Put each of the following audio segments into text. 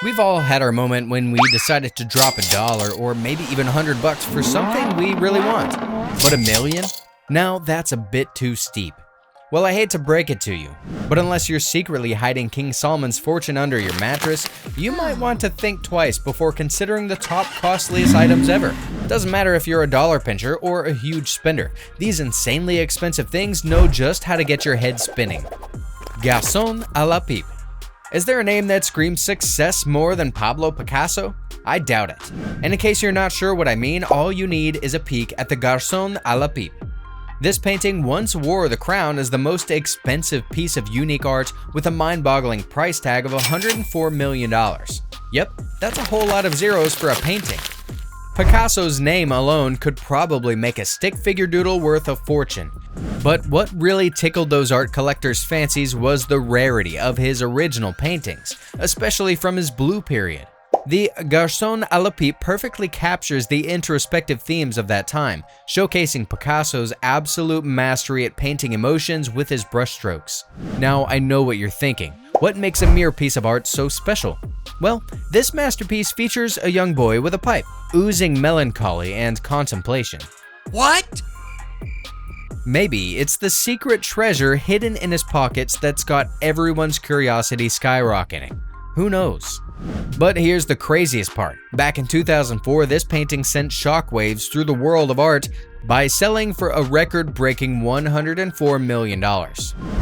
We've all had our moment when we decided to drop $1 or maybe even $100 for something we really want. But $1 million? Now that's a bit too steep. Well, I hate to break it to you, but unless you're secretly hiding King Solomon's fortune under your mattress, you might want to think twice before considering the top costliest items ever. Doesn't matter if you're a dollar pincher or a huge spender, these insanely expensive things know just how to get your head spinning. Garçon à la pipe. Is there a name that screams success more than Pablo Picasso? I doubt it. And in case you're not sure what I mean, all you need is a peek at the Garçon à la pipe. This painting once wore the crown as the most expensive piece of unique art with a mind-boggling price tag of $104 million. Yep, that's a whole lot of zeros for a painting. Picasso's name alone could probably make a stick figure doodle worth a fortune. But what really tickled those art collectors' fancies was the rarity of his original paintings, especially from his blue period. The Garçon à la pipe perfectly captures the introspective themes of that time, showcasing Picasso's absolute mastery at painting emotions with his brushstrokes. Now, I know what you're thinking. What makes a mere piece of art so special? Well, this masterpiece features a young boy with a pipe, oozing melancholy and contemplation. What? Maybe it's the secret treasure hidden in his pockets that's got everyone's curiosity skyrocketing. Who knows? But here's the craziest part. Back in 2004, this painting sent shockwaves through the world of art by selling for a record-breaking $104 million.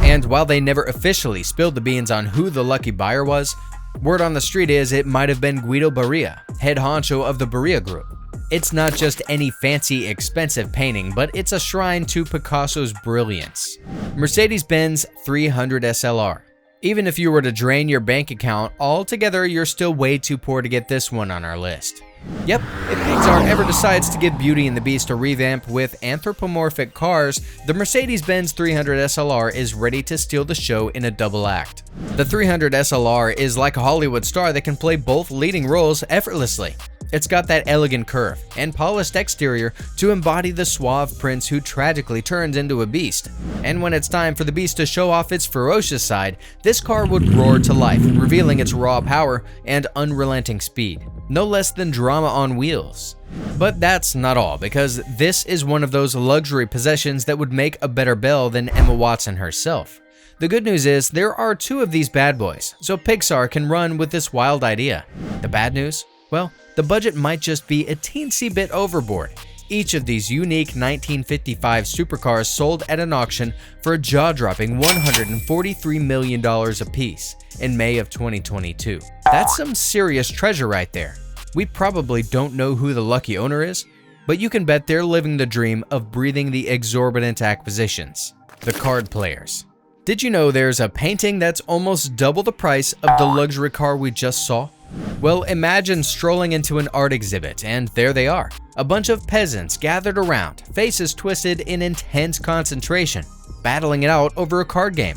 And while they never officially spilled the beans on who the lucky buyer was, word on the street is it might have been Guido Barria, head honcho of the Barria Group. It's not just any fancy, expensive painting, but it's a shrine to Picasso's brilliance. Mercedes-Benz 300 SLR. Even if you were to drain your bank account altogether, you're still way too poor to get this one on our list. Yep, if Pixar ever decides to give Beauty and the Beast a revamp with anthropomorphic cars, the Mercedes-Benz 300 SLR is ready to steal the show in a double act. The 300 SLR is like a Hollywood star that can play both leading roles effortlessly. It's got that elegant curve and polished exterior to embody the suave prince who tragically turns into a beast. And when it's time for the beast to show off its ferocious side, this car would roar to life, revealing its raw power and unrelenting speed. No less than drama on wheels. But that's not all, because this is one of those luxury possessions that would make a better belle than Emma Watson herself. The good news is there are two of these bad boys, so Pixar can run with this wild idea. The bad news? Well, the budget might just be a teensy bit overboard. Each of these unique 1955 supercars sold at an auction for a jaw-dropping $143 million apiece in May of 2022. That's some serious treasure right there. We probably don't know who the lucky owner is, but you can bet they're living the dream of breathing the exorbitant acquisitions. The card players. Did you know there's a painting that's almost double the price of the luxury car we just saw? Well, imagine strolling into an art exhibit, and there they are. A bunch of peasants gathered around, faces twisted in intense concentration, battling it out over a card game.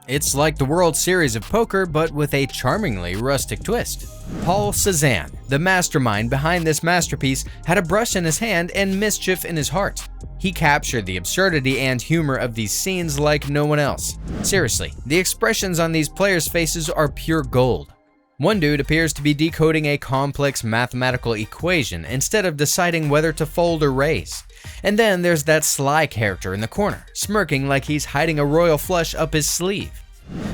It's like the World Series of Poker, but with a charmingly rustic twist. Paul Cézanne, the mastermind behind this masterpiece, had a brush in his hand and mischief in his heart. He captured the absurdity and humor of these scenes like no one else. Seriously, the expressions on these players' faces are pure gold. One dude appears to be decoding a complex mathematical equation instead of deciding whether to fold or raise. And then there's that sly character in the corner, smirking like he's hiding a royal flush up his sleeve.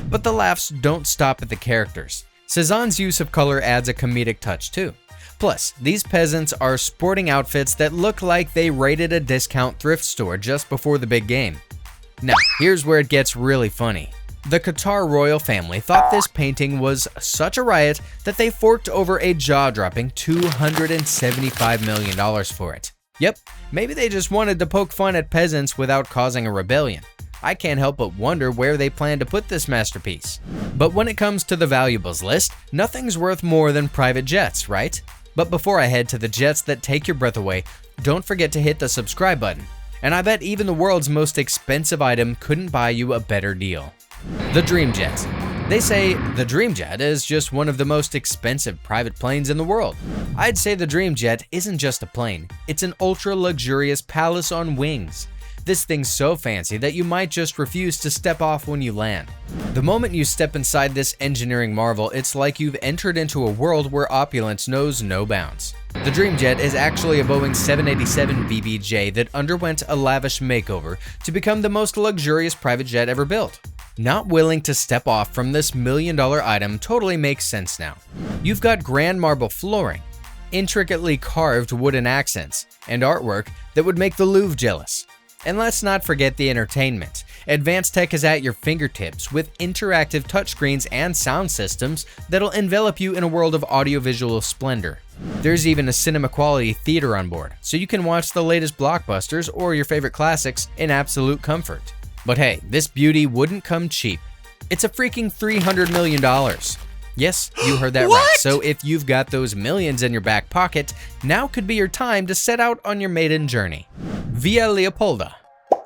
But the laughs don't stop at the characters. Cézanne's use of color adds a comedic touch too. Plus, these peasants are sporting outfits that look like they raided a discount thrift store just before the big game. Now, here's where it gets really funny. The Qatar royal family thought this painting was such a riot that they forked over a jaw-dropping $275 million for it. Yep, maybe they just wanted to poke fun at peasants without causing a rebellion. I can't help but wonder where they plan to put this masterpiece. But when it comes to the valuables list, nothing's worth more than private jets, right? But before I head to the jets that take your breath away, don't forget to hit the subscribe button. And I bet even the world's most expensive item couldn't buy you a better deal. The Dream Jet. They say the Dream Jet is just one of the most expensive private planes in the world. I'd say the Dream Jet isn't just a plane, it's an ultra-luxurious palace on wings. This thing's so fancy that you might just refuse to step off when you land. The moment you step inside this engineering marvel, it's like you've entered into a world where opulence knows no bounds. The Dream Jet is actually a Boeing 787 BBJ that underwent a lavish makeover to become the most luxurious private jet ever built. Not willing to step off from this million-dollar item totally makes sense now. You've got grand marble flooring, intricately carved wooden accents, and artwork that would make the Louvre jealous. And let's not forget the entertainment. Advanced tech is at your fingertips with interactive touchscreens and sound systems that'll envelop you in a world of audiovisual splendor. There's even a cinema-quality theater on board, so you can watch the latest blockbusters or your favorite classics in absolute comfort. But hey, this beauty wouldn't come cheap. It's a freaking $300 million. Yes, you heard that right. So if you've got those millions in your back pocket, now could be your time to set out on your maiden journey. Via Leopolda.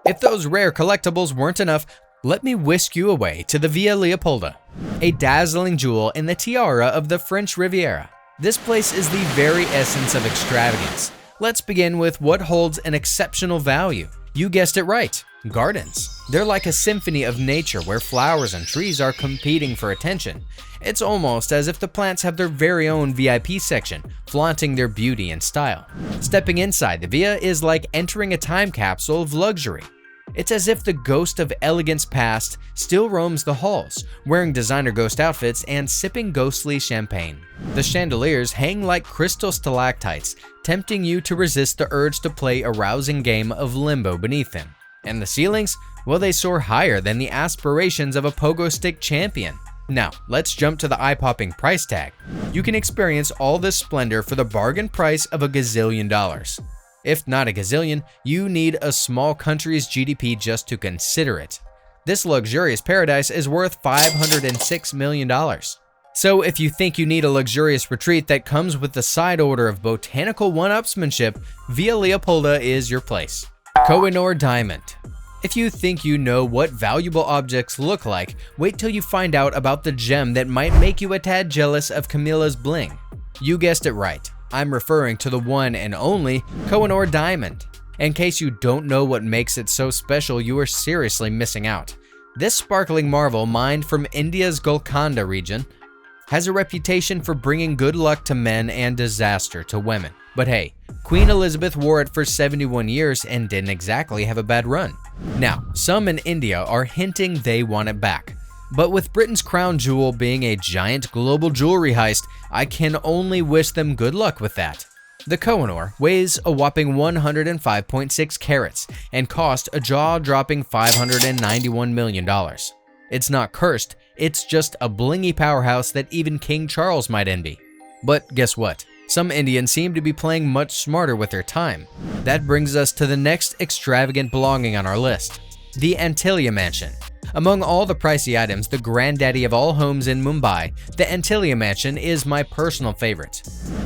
If those rare collectibles weren't enough, let me whisk you away to the Via Leopolda, a dazzling jewel in the tiara of the French Riviera. This place is the very essence of extravagance. Let's begin with what holds an exceptional value. You guessed it right, gardens. They're like a symphony of nature where flowers and trees are competing for attention. It's almost as if the plants have their very own VIP section, flaunting their beauty and style. Stepping inside the Via is like entering a time capsule of luxury. It's as if the ghost of elegance past still roams the halls, wearing designer ghost outfits and sipping ghostly champagne. The chandeliers hang like crystal stalactites, tempting you to resist the urge to play a rousing game of limbo beneath them. And the ceilings? Well, they soar higher than the aspirations of a pogo stick champion. Now, let's jump to the eye-popping price tag. You can experience all this splendor for the bargain price of $1 gazillion. If not a gazillion, you need a small country's GDP just to consider it. This luxurious paradise is worth $506 million. So if you think you need a luxurious retreat that comes with the side order of botanical one-upsmanship, Via Leopolda is your place. Koh-i-Noor Diamond. If you think you know what valuable objects look like, wait till you find out about the gem that might make you a tad jealous of Camilla's bling. You guessed it right. I'm referring to the one and only Koh-i-Noor Diamond. In case you don't know what makes it so special, you are seriously missing out. This sparkling marvel, mined from India's Golconda region, has a reputation for bringing good luck to men and disaster to women. But hey, Queen Elizabeth wore it for 71 years and didn't exactly have a bad run. Now, some in India are hinting they want it back. But with Britain's crown jewel being a giant global jewelry heist, I can only wish them good luck with that. The Koh-i-Noor weighs a whopping 105.6 carats and cost a jaw-dropping $591 million. It's not cursed, it's just a blingy powerhouse that even King Charles might envy. But guess what? Some Indians seem to be playing much smarter with their time. That brings us to the next extravagant belonging on our list, the Antilia Mansion. Among all the pricey items, the granddaddy of all homes in Mumbai, the Antilia Mansion is my personal favorite.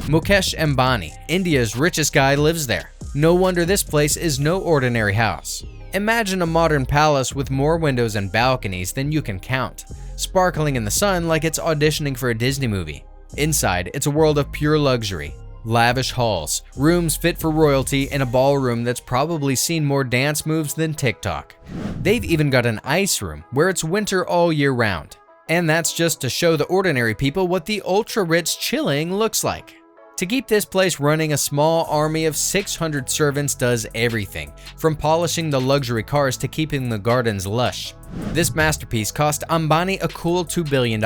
Mukesh Ambani, India's richest guy, lives there. No wonder this place is no ordinary house. Imagine a modern palace with more windows and balconies than you can count, sparkling in the sun like it's auditioning for a Disney movie. Inside, it's a world of pure luxury. Lavish halls, rooms fit for royalty, and a ballroom that's probably seen more dance moves than TikTok. They've even got an ice room where it's winter all year round. And that's just to show the ordinary people what the ultra-rich chilling looks like. To keep this place running, a small army of 600 servants does everything, from polishing the luxury cars to keeping the gardens lush. This masterpiece cost Ambani a cool $2 billion,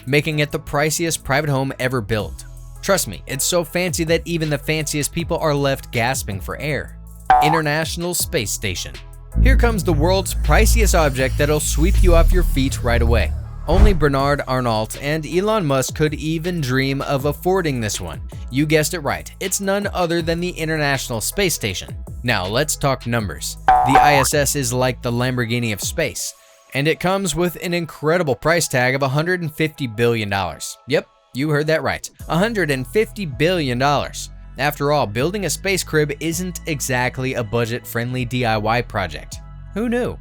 making it the priciest private home ever built. Trust me, it's so fancy that even the fanciest people are left gasping for air. International Space Station. Here comes the world's priciest object that'll sweep you off your feet right away. Only Bernard Arnault and Elon Musk could even dream of affording this one. You guessed it right, it's none other than the International Space Station. Now let's talk numbers. The ISS is like the Lamborghini of space, and it comes with an incredible price tag of $150 billion. Yep, you heard that right, $150 billion. After all, building a space crib isn't exactly a budget-friendly DIY project. Who knew?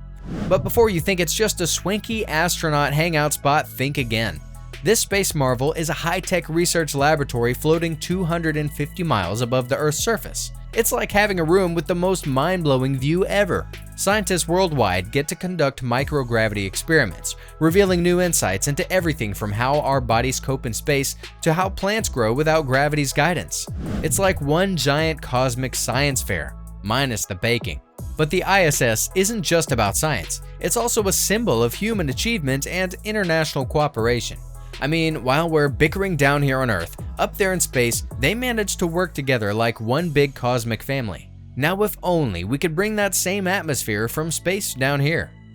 But before you think it's just a swanky astronaut hangout spot, think again. This space marvel is a high-tech research laboratory floating 250 miles above the Earth's surface. It's like having a room with the most mind-blowing view ever. Scientists worldwide get to conduct microgravity experiments, revealing new insights into everything from how our bodies cope in space to how plants grow without gravity's guidance. It's like one giant cosmic science fair, minus the baking. But the ISS isn't just about science, it's also a symbol of human achievement and international cooperation. I mean, while we're bickering down here on Earth, up there in space, they managed to work together like one big cosmic family. Now if only we could bring that same atmosphere from space down here.